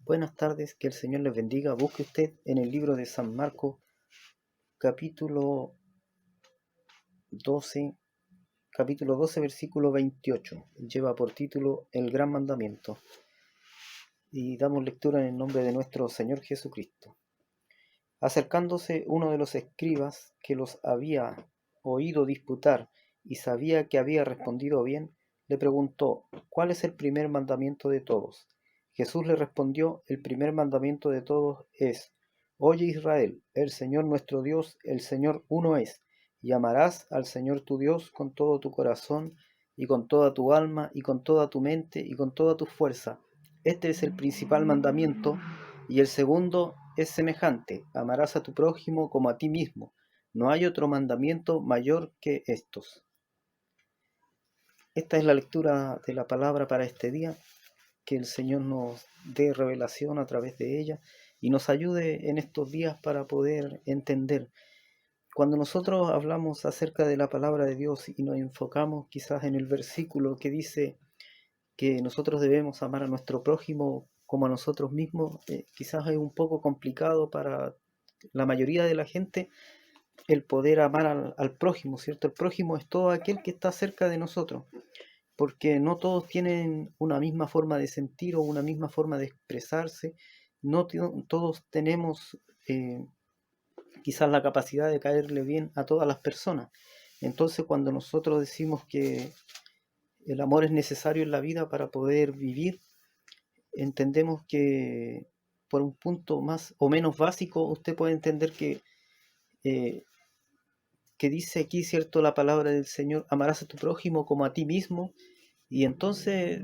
Buenas tardes, que el Señor les bendiga. Busque usted en el libro de San Marcos, capítulo 12, versículo 28. Lleva por título El Gran Mandamiento. Y damos lectura en el nombre de nuestro Señor Jesucristo. Acercándose uno de los escribas que los había oído disputar y sabía que había respondido bien, le preguntó: ¿cuál es el primer mandamiento de todos? Jesús le respondió: el primer mandamiento de todos es: Oye Israel, el Señor nuestro Dios, el Señor uno es, y amarás al Señor tu Dios con todo tu corazón, y con toda tu alma, y con toda tu mente, y con toda tu fuerza. Este es el principal mandamiento, y el segundo es semejante: amarás a tu prójimo como a ti mismo. No hay otro mandamiento mayor que estos. Esta es la lectura de la palabra para este día. Que el Señor nos dé revelación a través de ella y nos ayude en estos días para poder entender. Cuando nosotros hablamos acerca de la palabra de Dios y nos enfocamos quizás en el versículo que dice que nosotros debemos amar a nuestro prójimo como a nosotros mismos, quizás es un poco complicado para la mayoría de la gente el poder amar al prójimo, ¿cierto? El prójimo es todo aquel que está cerca de nosotros, porque no todos tienen una misma forma de sentir o una misma forma de expresarse, no todos tenemos quizás la capacidad de caerle bien a todas las personas. Entonces, cuando nosotros decimos que el amor es necesario en la vida para poder vivir, entendemos que por un punto más o menos básico, usted puede entender eh, que dice aquí, ¿cierto?, la palabra del Señor: amarás a tu prójimo como a ti mismo. Y entonces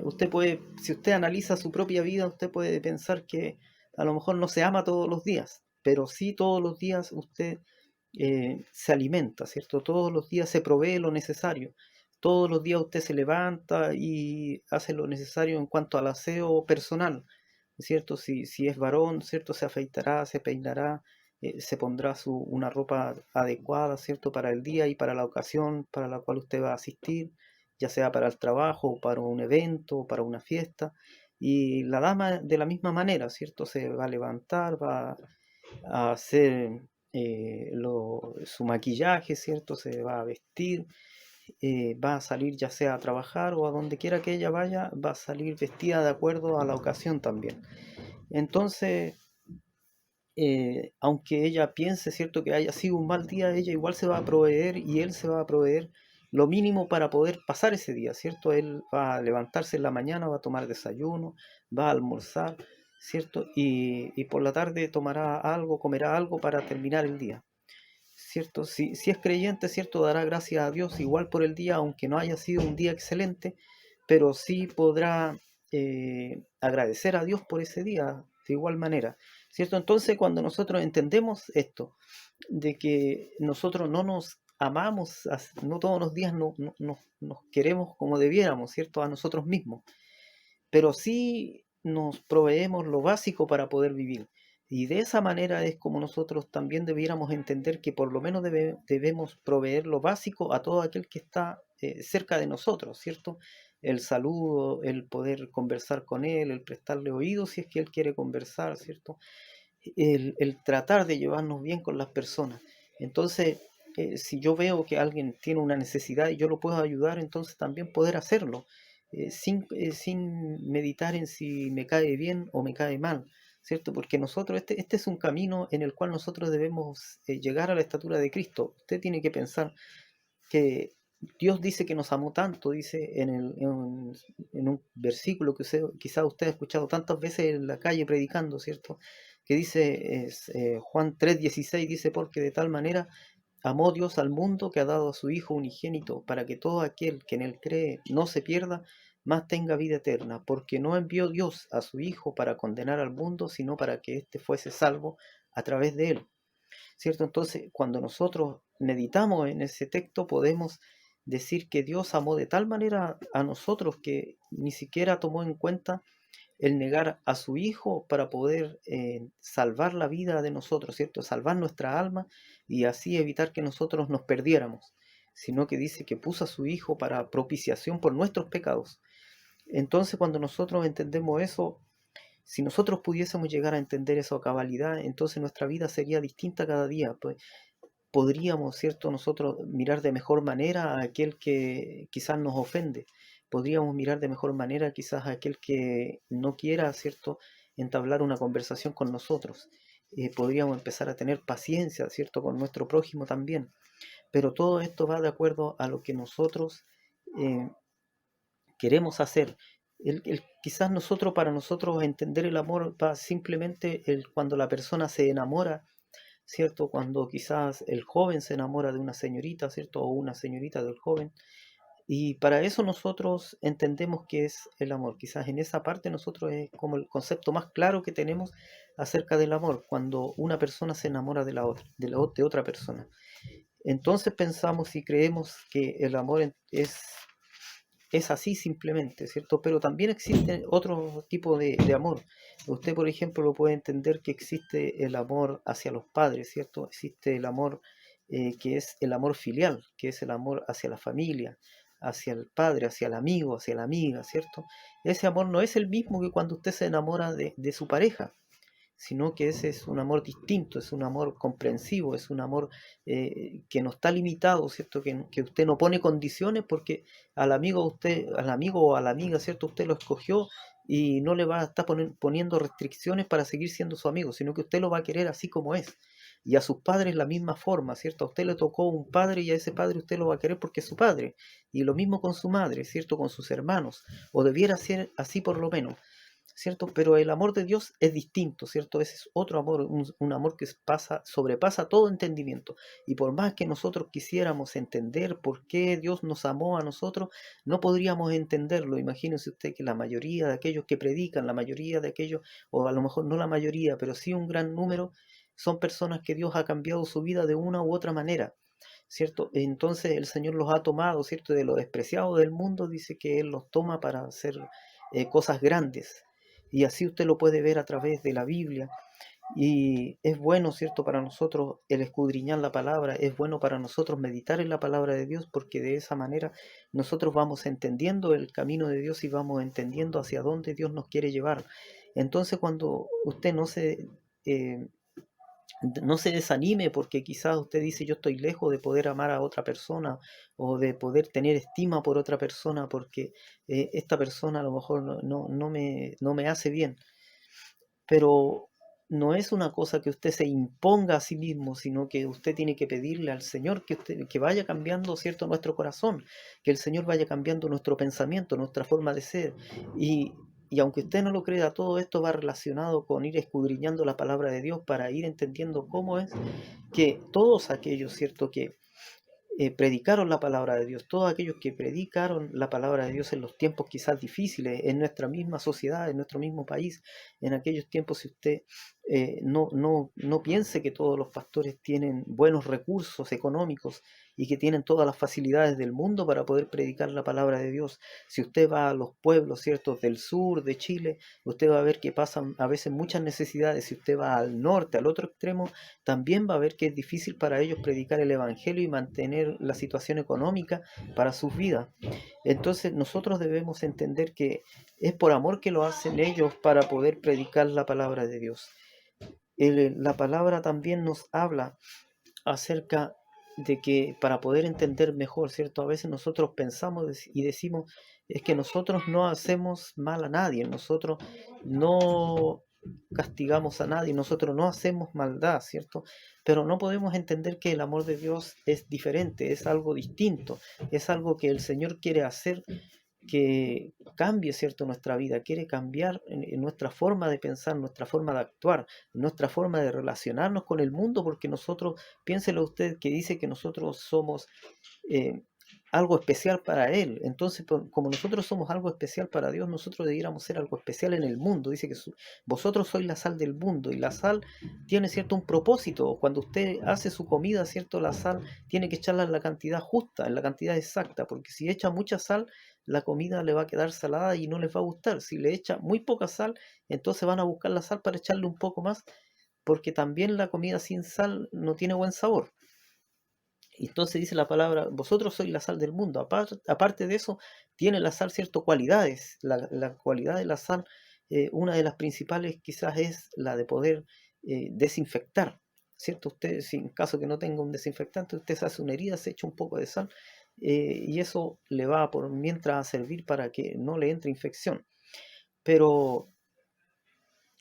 usted puede, si usted analiza su propia vida, usted puede pensar que a lo mejor no se ama todos los días, pero sí todos los días usted se alimenta, ¿cierto? Todos los días se provee lo necesario. Todos los días usted se levanta y hace lo necesario en cuanto al aseo personal, ¿cierto? Si es varón, ¿cierto? Se afeitará, se peinará, se pondrá una ropa adecuada, ¿cierto? Para el día y para la ocasión para la cual usted va a asistir, ya sea para el trabajo, para un evento, para una fiesta. Y la dama de la misma manera, ¿cierto? Se va a levantar, va a hacer su maquillaje, ¿cierto? Se va a vestir, va a salir ya sea a trabajar o a donde quiera que ella vaya, va a salir vestida de acuerdo a la ocasión también. Entonces, aunque ella piense, ¿cierto?, que haya sido un mal día, ella igual se va a proveer y él se va a proveer lo mínimo para poder pasar ese día, ¿cierto? Él va a levantarse en la mañana, va a tomar desayuno, va a almorzar, ¿cierto? Y por la tarde tomará algo, comerá algo para terminar el día, ¿cierto? Si es creyente, ¿cierto?, dará gracias a Dios igual por el día, aunque no haya sido un día excelente, pero sí podrá agradecer a Dios por ese día de igual manera, ¿cierto? Entonces, cuando nosotros entendemos esto, de que nosotros no nos amamos, no todos los días nos queremos como debiéramos, ¿cierto?, a nosotros mismos, pero sí nos proveemos lo básico para poder vivir. Y de esa manera es como nosotros también debiéramos entender que por lo menos debemos proveer lo básico a todo aquel que está cerca de nosotros, ¿cierto? El saludo, el poder conversar con él, el prestarle oído si es que él quiere conversar, ¿cierto? El tratar de llevarnos bien con las personas. Entonces, si yo veo que alguien tiene una necesidad y yo lo puedo ayudar, entonces también poder hacerlo, sin meditar en si me cae bien o me cae mal, ¿cierto? Porque nosotros, este es un camino en el cual nosotros debemos llegar a la estatura de Cristo. Usted tiene que pensar que Dios dice que nos amó tanto, dice en un versículo que quizás usted ha escuchado tantas veces en la calle predicando, ¿cierto? Que dice, Juan 3:16, dice: porque de tal manera amó Dios al mundo que ha dado a su Hijo unigénito, para que todo aquel que en él cree no se pierda, mas tenga vida eterna. Porque no envió Dios a su Hijo para condenar al mundo, sino para que éste fuese salvo a través de él, ¿cierto? Entonces, cuando nosotros meditamos en ese texto, podemos decir que Dios amó de tal manera a nosotros que ni siquiera tomó en cuenta el negar a su Hijo para poder salvar la vida de nosotros, ¿cierto? Salvar nuestra alma y así evitar que nosotros nos perdiéramos, sino que dice que puso a su Hijo para propiciación por nuestros pecados. Entonces, cuando nosotros entendemos eso, Si nosotros pudiésemos llegar a entender eso a cabalidad, entonces nuestra vida sería distinta cada día. Pues podríamos, ¿cierto?, nosotros mirar de mejor manera a aquel que quizás nos ofende. Podríamos mirar de mejor manera quizás a aquel que no quiera, ¿cierto?, entablar una conversación con nosotros. Podríamos empezar a tener paciencia, ¿cierto?, con nuestro prójimo también. Pero todo esto va de acuerdo a lo que nosotros eh, queremos hacer. Quizás nosotros, para nosotros entender el amor va simplemente cuando la persona se enamora, ¿cierto? Cuando quizás el joven se enamora de una señorita, ¿cierto? O una señorita del joven. Y para eso nosotros entendemos que es el amor. Quizás en esa parte nosotros es como el concepto más claro que tenemos acerca del amor, cuando una persona se enamora de la otra, de otra persona. Entonces pensamos y creemos que el amor es así simplemente, ¿cierto? Pero también existe otro tipo de amor. Usted, por ejemplo, lo puede entender que existe el amor hacia los padres, ¿cierto? Existe el amor que es el amor filial, que es el amor hacia la familia, hacia el padre, hacia el amigo, hacia la amiga, ¿cierto? Ese amor no es el mismo que cuando usted se enamora de su pareja, sino que ese es un amor distinto, es un amor comprensivo, es un amor que no está limitado, ¿cierto? Que usted no pone condiciones porque al amigo o a la amiga, ¿cierto? Usted lo escogió y no le va a estar poniendo restricciones para seguir siendo su amigo, sino que usted lo va a querer así como es. Y a sus padres la misma forma, ¿cierto? A usted le tocó un padre y a ese padre usted lo va a querer porque es su padre. Y lo mismo con su madre, ¿cierto? Con sus hermanos. O debiera ser así por lo menos. ¿Cierto? Pero el amor de Dios es distinto, ¿cierto? Ese es otro amor, un amor que sobrepasa todo entendimiento. Y por más que nosotros quisiéramos entender por qué Dios nos amó a nosotros, no podríamos entenderlo. Imagínense usted que la mayoría de aquellos que predican, la mayoría de aquellos, o a lo mejor no la mayoría, pero sí un gran número, son personas que Dios ha cambiado su vida de una u otra manera. ¿Cierto? Entonces el Señor los ha tomado, ¿cierto? De los despreciados del mundo, dice que Él los toma para hacer cosas grandes. Y así usted lo puede ver a través de la Biblia. Y es bueno, ¿cierto?, para nosotros el escudriñar la palabra, es bueno para nosotros meditar en la palabra de Dios, porque de esa manera nosotros vamos entendiendo el camino de Dios y vamos entendiendo hacia dónde Dios nos quiere llevar. Entonces cuando usted eh, no se desanime porque quizás usted dice yo estoy lejos de poder amar a otra persona o de poder tener estima por otra persona porque esta persona a lo mejor no me hace bien. Pero no es una cosa que usted se imponga a sí mismo, sino que usted tiene que pedirle al Señor que vaya cambiando, ¿cierto?, nuestro corazón, que el Señor vaya cambiando nuestro pensamiento, nuestra forma de ser. Y, y aunque usted no lo crea, todo esto va relacionado con ir escudriñando la palabra de Dios para ir entendiendo cómo es que todos aquellos, ¿cierto?, que predicaron la palabra de Dios, todos aquellos que predicaron la palabra de Dios en los tiempos quizás difíciles, en nuestra misma sociedad, en nuestro mismo país, en aquellos tiempos, si usted no piense que todos los pastores tienen buenos recursos económicos y que tienen todas las facilidades del mundo para poder predicar la palabra de Dios. Si usted va a los pueblos, ¿cierto?, del sur de Chile, usted va a ver que pasan a veces muchas necesidades. Si usted va al norte, al otro extremo, también va a ver que es difícil para ellos predicar el Evangelio y mantener la situación económica para sus vidas. Entonces nosotros debemos entender que es por amor que lo hacen ellos para poder predicar la palabra de Dios. La palabra también nos habla acerca de que para poder entender mejor, ¿cierto? A veces nosotros pensamos y decimos, es que nosotros no hacemos mal a nadie, nosotros no castigamos a nadie, nosotros no hacemos maldad, ¿cierto? Pero no podemos entender que el amor de Dios es diferente, es algo distinto, es algo que el Señor quiere hacer que cambie, ¿cierto?, nuestra vida, quiere cambiar en nuestra forma de pensar, nuestra forma de actuar, nuestra forma de relacionarnos con el mundo, porque nosotros, piénselo usted, que dice que nosotros somos eh, algo especial para Él. Entonces, como nosotros somos algo especial para Dios, nosotros debiéramos ser algo especial en el mundo. Dice que vosotros sois la sal del mundo y la sal tiene, ¿cierto?, un propósito. Cuando usted hace su comida, ¿cierto?, la sal tiene que echarla en la cantidad justa, en la cantidad exacta, porque si echa mucha sal, la comida le va a quedar salada y no les va a gustar. Si le echa muy poca sal, entonces van a buscar la sal para echarle un poco más, porque también la comida sin sal no tiene buen sabor. Entonces dice la palabra, vosotros sois la sal del mundo. Aparte de eso, tiene la sal ciertas cualidades. La cualidad de la sal una de las principales quizás es la de poder desinfectar, ¿cierto? Usted, si en caso que no tenga un desinfectante, usted se hace una herida, se echa un poco de sal y eso le va por mientras a servir para que no le entre infección. Pero,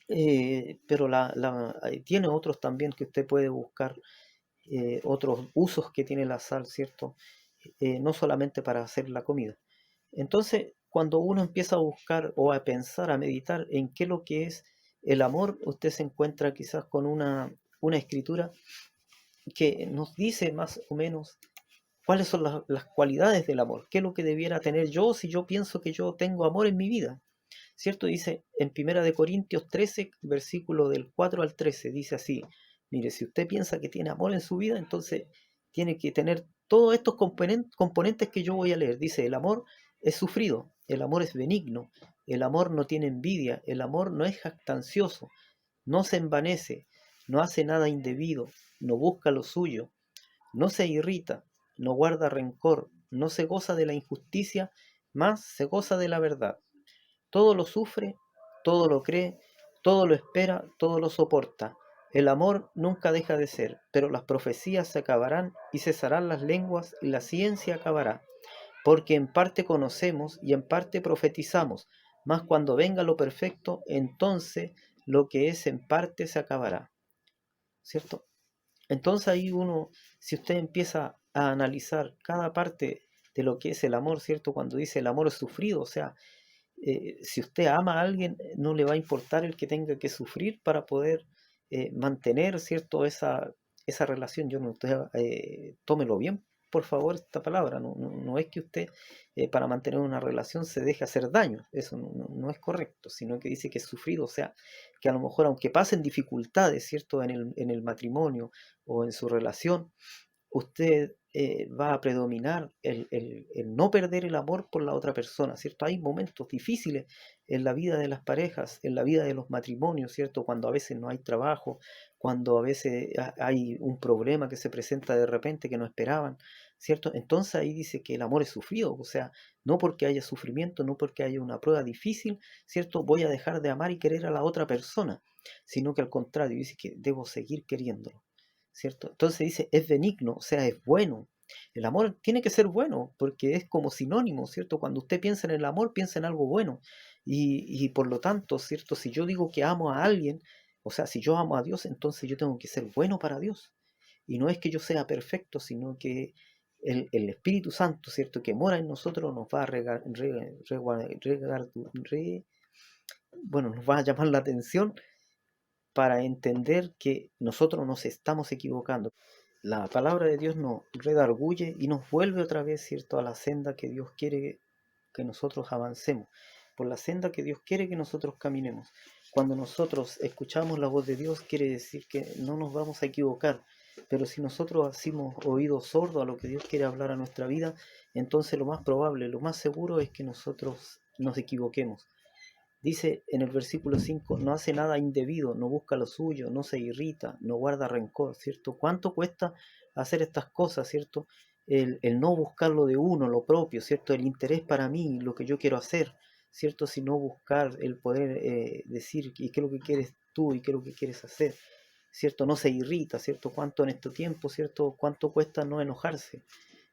tiene otros también que usted puede buscar, otros usos que tiene la sal, ¿cierto? No solamente para hacer la comida. Entonces, cuando uno empieza a buscar o a pensar, a meditar en qué es lo que es el amor, usted se encuentra quizás con una escritura que nos dice más o menos cuáles son las cualidades del amor, qué es lo que debiera tener yo si yo pienso que yo tengo amor en mi vida. ¿Cierto? Dice en Primera de Corintios 13, versículo del 4 al 13, dice así: mire, si usted piensa que tiene amor en su vida, entonces tiene que tener todos estos componentes que yo voy a leer. Dice: el amor es sufrido, el amor es benigno, el amor no tiene envidia, el amor no es jactancioso, no se envanece, no hace nada indebido, no busca lo suyo, no se irrita, no guarda rencor, no se goza de la injusticia, más se goza de la verdad. Todo lo sufre, todo lo cree, todo lo espera, todo lo soporta. El amor nunca deja de ser, pero las profecías se acabarán y cesarán las lenguas y la ciencia acabará. Porque en parte conocemos y en parte profetizamos, mas cuando venga lo perfecto, entonces lo que es en parte se acabará. ¿Cierto? Entonces ahí uno, si usted empieza a analizar cada parte de lo que es el amor, ¿cierto? Cuando dice el amor es sufrido, o sea, si usted ama a alguien, no le va a importar el que tenga que sufrir para poder mantener, ¿cierto? Esa relación. Yo no, usted, tómelo bien, por favor, esta palabra. No es que usted, para mantener una relación, se deje hacer daño. Eso no es correcto, sino que dice que es sufrido. O sea, que a lo mejor, aunque pasen dificultades, ¿cierto? En el matrimonio o en su relación, usted va a predominar el no perder el amor por la otra persona, ¿cierto? Hay momentos difíciles en la vida de las parejas, en la vida de los matrimonios, ¿cierto? Cuando a veces no hay trabajo, cuando a veces hay un problema que se presenta de repente que no esperaban, ¿cierto? Entonces ahí dice que el amor es sufrido, o sea, no porque haya sufrimiento, no porque haya una prueba difícil, ¿cierto? Voy a dejar de amar y querer a la otra persona, sino que al contrario, dice que debo seguir queriéndolo. ¿Cierto? Entonces dice, es benigno, o sea, es bueno. El amor tiene que ser bueno, porque es como sinónimo, ¿cierto? Cuando usted piensa en el amor, piensa en algo bueno. Y por lo tanto, ¿cierto? Si yo digo que amo a alguien, o sea, si yo amo a Dios, entonces yo tengo que ser bueno para Dios. Y no es que yo sea perfecto, sino que el Espíritu Santo, ¿cierto? Que mora en nosotros nos va a bueno, nos va a llamar la atención para entender que nosotros nos estamos equivocando. La palabra de Dios nos redarguye y nos vuelve otra vez, ¿cierto?, a la senda que Dios quiere que nosotros avancemos, por la senda que Dios quiere que nosotros caminemos. Cuando nosotros escuchamos la voz de Dios, quiere decir que no nos vamos a equivocar, pero si nosotros hacemos oído sordo a lo que Dios quiere hablar a nuestra vida, entonces lo más probable, lo más seguro es que nosotros nos equivoquemos. Dice en el versículo 5, no hace nada indebido, no busca lo suyo, no se irrita, no guarda rencor, ¿cierto? ¿Cuánto cuesta hacer estas cosas, ¿cierto? El no buscar lo de uno, lo propio, ¿cierto? El interés para mí, lo que yo quiero hacer, ¿cierto? Sino buscar el poder decir, ¿y qué es lo que quieres tú y qué es lo que quieres hacer? ¿Cierto? No se irrita, ¿cierto? ¿Cuánto en este tiempo, ¿cierto? ¿Cuánto cuesta no enojarse?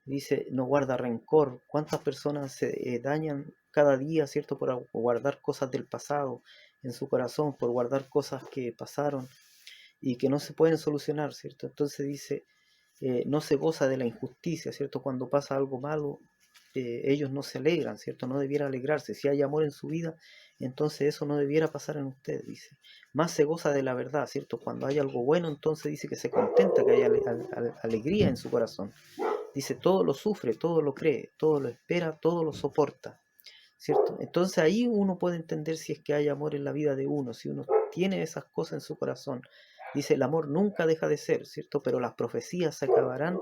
Dice, no guarda rencor. ¿Cuántas personas se dañan cada día, ¿cierto? Por guardar cosas del pasado en su corazón, por guardar cosas que pasaron y que no se pueden solucionar, ¿cierto? Entonces dice, no se goza de la injusticia, ¿cierto? Cuando pasa algo malo, ellos no se alegran, ¿cierto? No debiera alegrarse. Si hay amor en su vida, entonces eso no debiera pasar en usted, dice. Más se goza de la verdad, ¿cierto? Cuando hay algo bueno, entonces dice que se contenta, que hay alegría en su corazón. Dice, todo lo sufre, todo lo cree, todo lo espera, todo lo soporta, ¿cierto? Entonces ahí uno puede entender si es que hay amor en la vida de uno, si uno tiene esas cosas en su corazón. Dice, el amor nunca deja de ser, ¿cierto? Pero las profecías se acabarán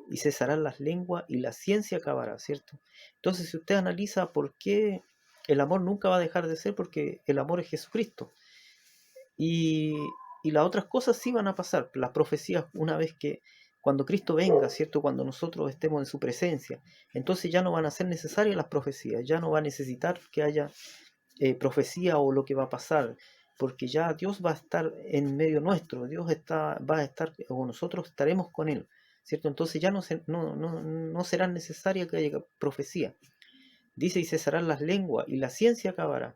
y cesarán las lenguas y la ciencia acabará, ¿cierto? Entonces si usted analiza por qué el amor nunca va a dejar de ser, porque el amor es Jesucristo. Y, y las otras cosas sí van a pasar. Las profecías, una vez que cuando Cristo venga, ¿cierto? Cuando nosotros estemos en su presencia, entonces ya no van a ser necesarias las profecías, ya no va a necesitar que haya profecía o lo que va a pasar, porque ya Dios va a estar en medio nuestro, va a estar, o nosotros estaremos con Él, ¿cierto? Entonces ya no será necesaria que haya profecía. Dice, y cesarán las lenguas, y la ciencia acabará,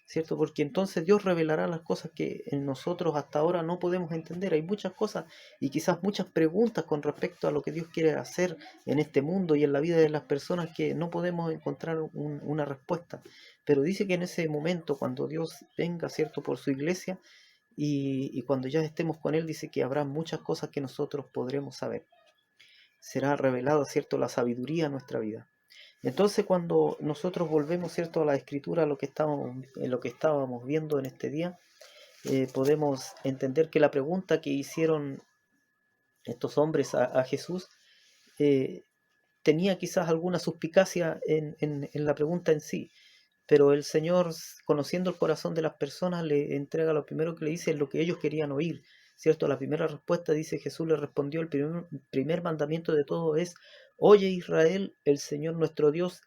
¿cierto? Porque entonces Dios revelará las cosas que en nosotros hasta ahora no podemos entender. Hay muchas cosas y quizás muchas preguntas con respecto a lo que Dios quiere hacer en este mundo y en la vida de las personas que no podemos encontrar una respuesta. Pero dice que en ese momento, cuando Dios venga, ¿cierto?, por su iglesia y cuando ya estemos con Él, dice que habrá muchas cosas que nosotros podremos saber. Será revelada, ¿cierto?, la sabiduría en nuestra vida. Entonces, cuando nosotros volvemos, ¿cierto?, a la escritura, a lo que estábamos viendo en este día, podemos entender que la pregunta que hicieron estos hombres a Jesús eh, tenía quizás alguna suspicacia en la pregunta en sí, pero el Señor, conociendo el corazón de las personas, le entrega lo primero que le dice es lo que ellos querían oír, ¿cierto? La primera respuesta, dice Jesús, le respondió, el primer mandamiento de todo es, oye Israel, el Señor nuestro Dios,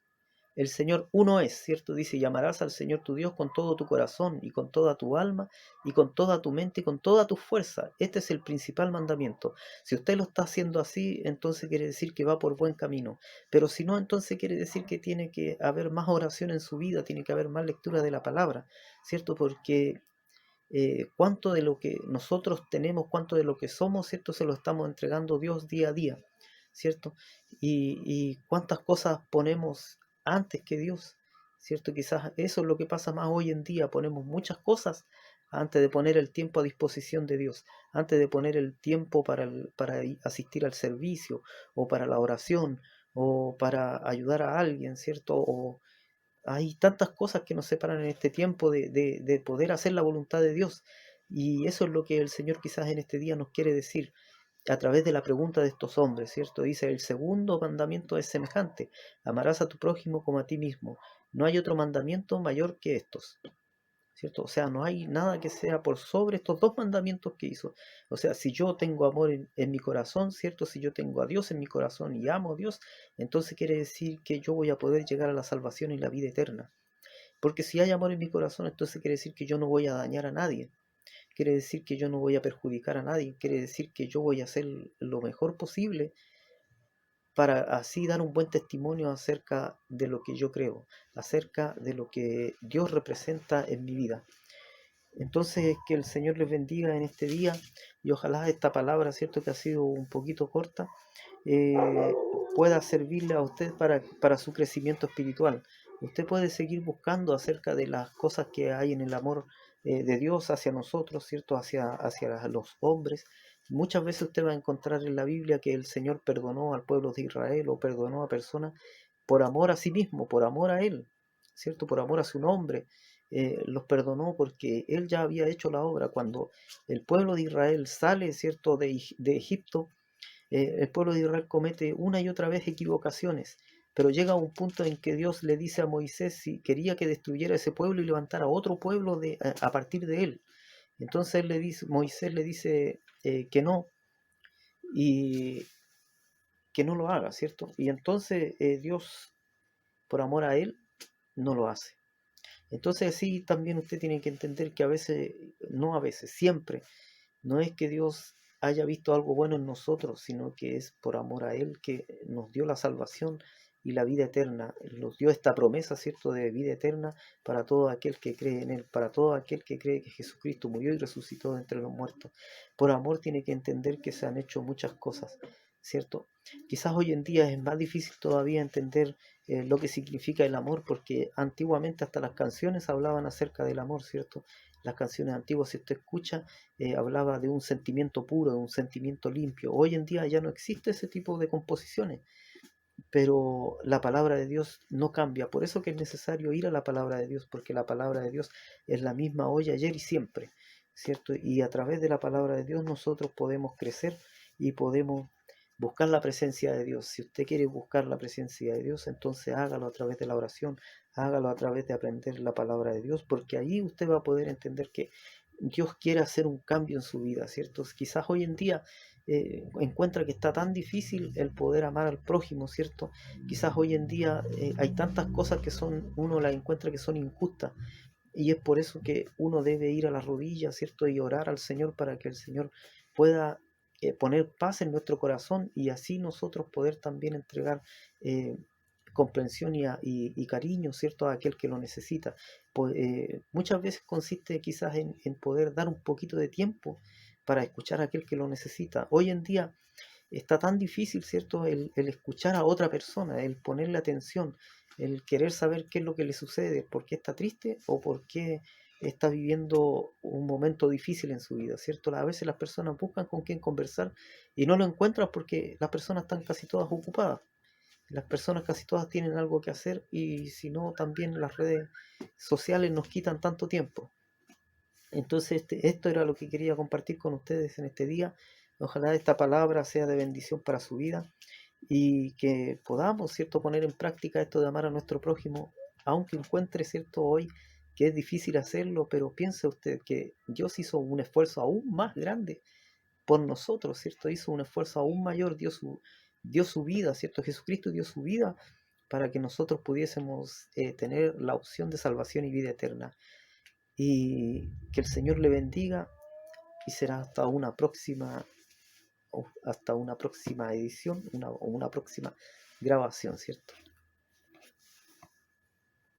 el Señor uno es, ¿cierto? Dice, llamarás al Señor tu Dios con todo tu corazón y con toda tu alma y con toda tu mente y con toda tu fuerza. Este es el principal mandamiento. Si usted lo está haciendo así, entonces quiere decir que va por buen camino. Pero si no, entonces quiere decir que tiene que haber más oración en su vida, tiene que haber más lectura de la palabra, ¿cierto? Porque cuánto de lo que nosotros tenemos, cuánto de lo que somos, ¿cierto? Se lo estamos entregando Dios día a día, ¿cierto? Y cuántas cosas ponemos antes que Dios, ¿cierto? Quizás eso es lo que pasa más hoy en día, ponemos muchas cosas antes de poner el tiempo a disposición de Dios, antes de poner el tiempo para asistir al servicio, o para la oración, o para ayudar a alguien, ¿cierto? O hay tantas cosas que nos separan en este tiempo de poder hacer la voluntad de Dios. Y eso es lo que el Señor quizás en este día nos quiere decir a través de la pregunta de estos hombres, ¿cierto? Dice, el segundo mandamiento es semejante, amarás a tu prójimo como a ti mismo. No hay otro mandamiento mayor que estos, ¿cierto? O sea, no hay nada que sea por sobre estos dos mandamientos que hizo. O sea, si yo tengo amor en mi corazón, ¿cierto? Si yo tengo a Dios en mi corazón y amo a Dios, entonces quiere decir que yo voy a poder llegar a la salvación y la vida eterna. Porque si hay amor en mi corazón, entonces quiere decir que yo no voy a dañar a nadie. Quiere decir que yo no voy a perjudicar a nadie. Quiere decir que yo voy a hacer lo mejor posible para así dar un buen testimonio acerca de lo que yo creo, acerca de lo que Dios representa en mi vida. Entonces, que el Señor les bendiga en este día y ojalá esta palabra, cierto que ha sido un poquito corta, eh, pueda servirle a usted para su crecimiento espiritual. Usted puede seguir buscando acerca de las cosas que hay en el amor de Dios hacia nosotros, ¿cierto? Hacia los hombres. Muchas veces usted va a encontrar en la Biblia que el Señor perdonó al pueblo de Israel o perdonó a personas por amor a sí mismo, por amor a Él, ¿cierto? Por amor a su nombre. Los perdonó porque Él ya había hecho la obra. Cuando el pueblo de Israel sale, ¿cierto?, de Egipto, el pueblo de Israel comete una y otra vez equivocaciones, pero llega un punto en que Dios le dice a Moisés si quería que destruyera ese pueblo y levantara otro pueblo a partir de él. Entonces Moisés le dice que no, y que no lo haga, ¿cierto? Y entonces Dios, por amor a él, no lo hace. Entonces sí, también usted tiene que entender que a veces, no a veces, siempre, no es que Dios haya visto algo bueno en nosotros, sino que es por amor a Él que nos dio la salvación y la vida eterna. Nos dio esta promesa, ¿cierto?, de vida eterna para todo aquel que cree en Él, para todo aquel que cree que Jesucristo murió y resucitó de entre los muertos. Por amor tiene que entender que se han hecho muchas cosas, ¿cierto? Quizás hoy en día es más difícil todavía entender lo que significa el amor, porque antiguamente hasta las canciones hablaban acerca del amor, ¿cierto? Las canciones antiguas, si usted escucha, hablaba de un sentimiento puro, de un sentimiento limpio. Hoy en día ya no existe ese tipo de composiciones, pero la palabra de Dios no cambia. Por eso que es necesario ir a la palabra de Dios, porque la palabra de Dios es la misma hoy, ayer y siempre, ¿cierto? Y a través de la palabra de Dios nosotros podemos crecer y podemos buscar la presencia de Dios. Si usted quiere buscar la presencia de Dios, entonces hágalo a través de la oración, hágalo a través de aprender la palabra de Dios, porque ahí usted va a poder entender que Dios quiere hacer un cambio en su vida, ¿cierto? Quizás hoy en día encuentra que está tan difícil el poder amar al prójimo, ¿cierto? Quizás hoy en día hay tantas cosas que uno las encuentra que son injustas, y es por eso que uno debe ir a las rodillas, ¿cierto? Y orar al Señor para que el Señor pueda poner paz en nuestro corazón y así nosotros poder también entregar eh, comprensión y cariño, ¿cierto? A aquel que lo necesita. Pues, muchas veces consiste quizás en poder dar un poquito de tiempo para escuchar a aquel que lo necesita. Hoy en día está tan difícil, ¿cierto? El escuchar a otra persona, el ponerle atención, el querer saber qué es lo que le sucede, por qué está triste o por qué está viviendo un momento difícil en su vida, ¿cierto? A veces las personas buscan con quién conversar y no lo encuentran porque las personas están casi todas ocupadas. Las personas casi todas tienen algo que hacer y si no, también las redes sociales nos quitan tanto tiempo. Entonces, esto era lo que quería compartir con ustedes en este día. Ojalá esta palabra sea de bendición para su vida y que podamos, ¿cierto?, poner en práctica esto de amar a nuestro prójimo, aunque encuentre, ¿cierto?, hoy que es difícil hacerlo, pero piense usted que Dios hizo un esfuerzo aún más grande por nosotros, ¿cierto? Hizo un esfuerzo aún mayor, dio su vida, ¿cierto? Jesucristo dio su vida para que nosotros pudiésemos tener la opción de salvación y vida eterna. Y que el Señor le bendiga y será hasta una próxima edición, una próxima grabación, ¿cierto?